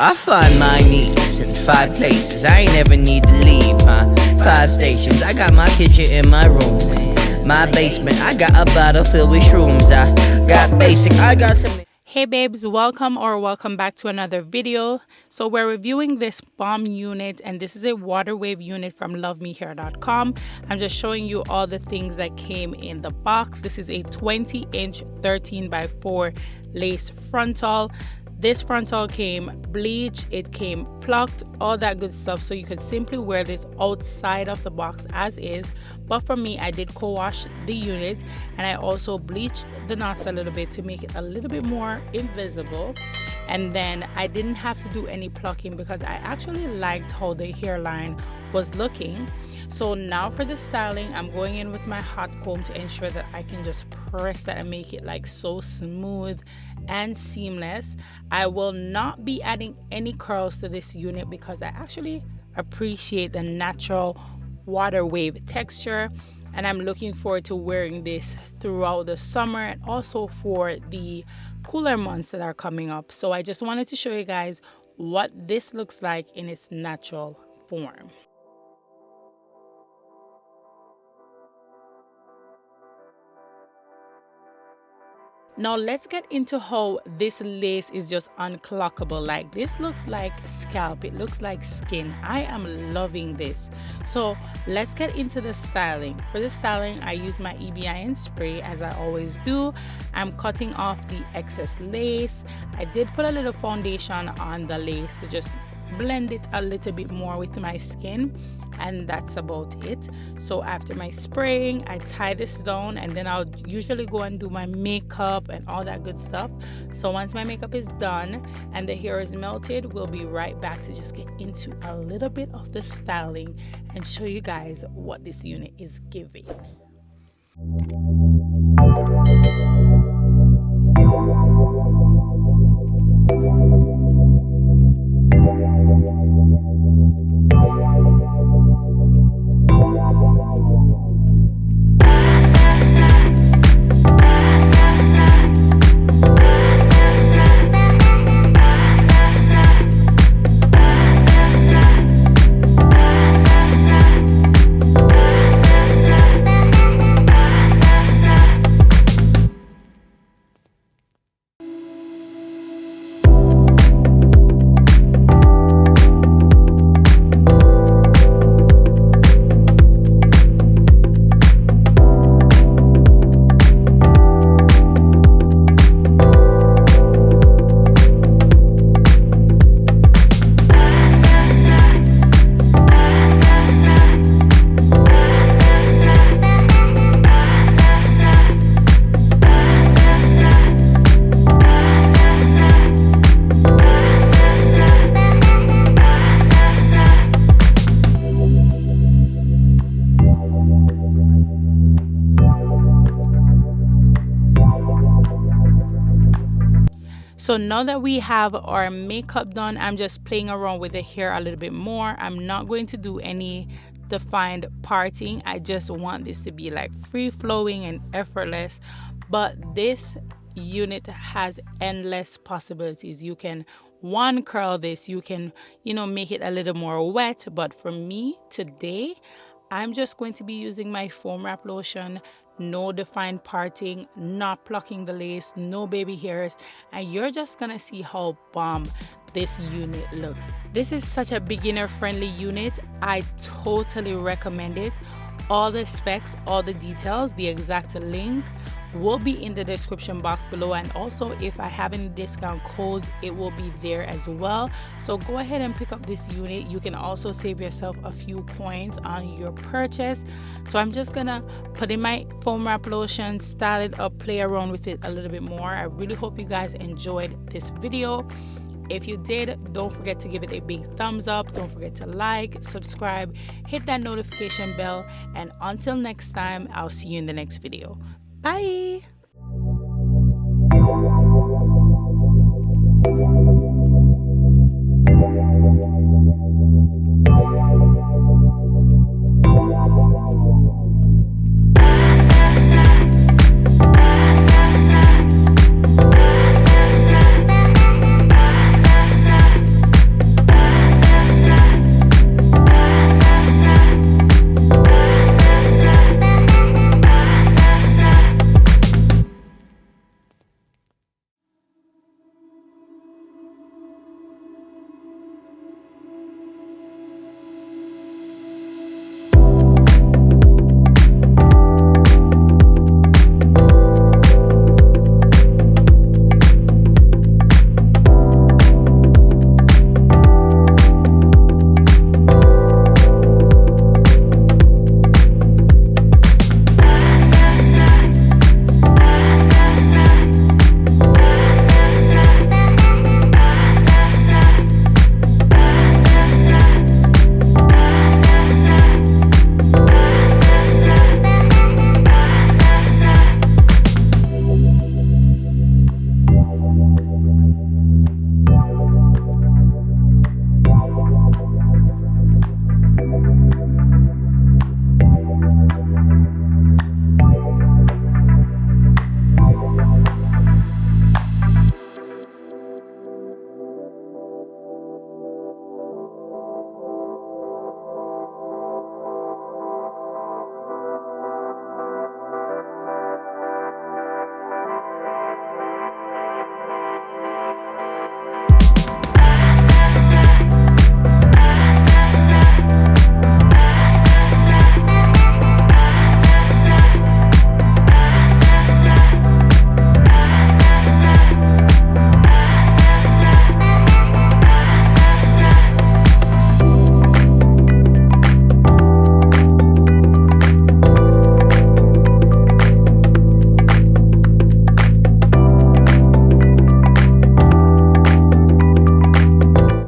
I find my needs in 5 places. I ain't never need to leave, huh? 5 stations. I got my kitchen in my room. My basement, I got a bottle filled with shrooms. I got basic, I got some. Hey babes, welcome back to another video. So we're reviewing this bomb unit, and this is a Waterwave unit from Luvmehair.com. I'm just showing you all the things that came in the box. This is a 20-inch 13x4 lace frontal. This frontal came bleached, it came plucked, all that good stuff, so you could simply wear this outside of the box as is. But for me, I did co-wash the unit, and I also bleached the knots a little bit to make it a little bit more invisible. And then I didn't have to do any plucking because I actually liked how the hairline was looking. So now for the styling, I'm going in with my hot comb to ensure that I can just press that and make it like so smooth and seamless. I will not be adding any curls to this unit because I actually appreciate the natural water wave texture, and I'm looking forward to wearing this throughout the summer and also for the cooler months that are coming up. So I just wanted to show you guys what this looks like in its natural form. Now let's get into how this lace is just unclockable. Like, this looks like scalp, it looks like skin. I am loving this. So let's get into the styling. For the styling, I use my EBIN spray as I always do. I'm cutting off the excess lace. I did put a little foundation on the lace to just blend it a little bit more with my skin, and that's about it. So after my spraying, I tie this down, and then I'll usually go and do my makeup and all that good stuff. So once my makeup is done and the hair is melted, we'll be right back to just get into a little bit of the styling and show you guys what this unit is giving. So now that we have our makeup done, I'm just playing around with the hair a little bit more. I'm not going to do any defined parting. I just want this to be like free flowing and effortless. But this unit has endless possibilities. You can curl this, you can, make it a little more wet. But for me today, I'm just going to be using my foam wrap lotion. No defined parting, not plucking the lace, no baby hairs, and you're just gonna see how bomb this unit looks. This is such a beginner friendly unit. I totally recommend it. All the specs, all the details, the exact link will be in the description box below, and also if I have any discount codes, it will be there as well. So go ahead and pick up this unit. You can also save yourself a few points on your purchase. So I'm just gonna put in my foam wrap lotion, style it up, play around with it a little bit more. I really hope you guys enjoyed this video. If you did, don't forget to give it a big thumbs up. Don't forget to like, subscribe, hit that notification bell, and until next time, I'll see you in the next video. Bye!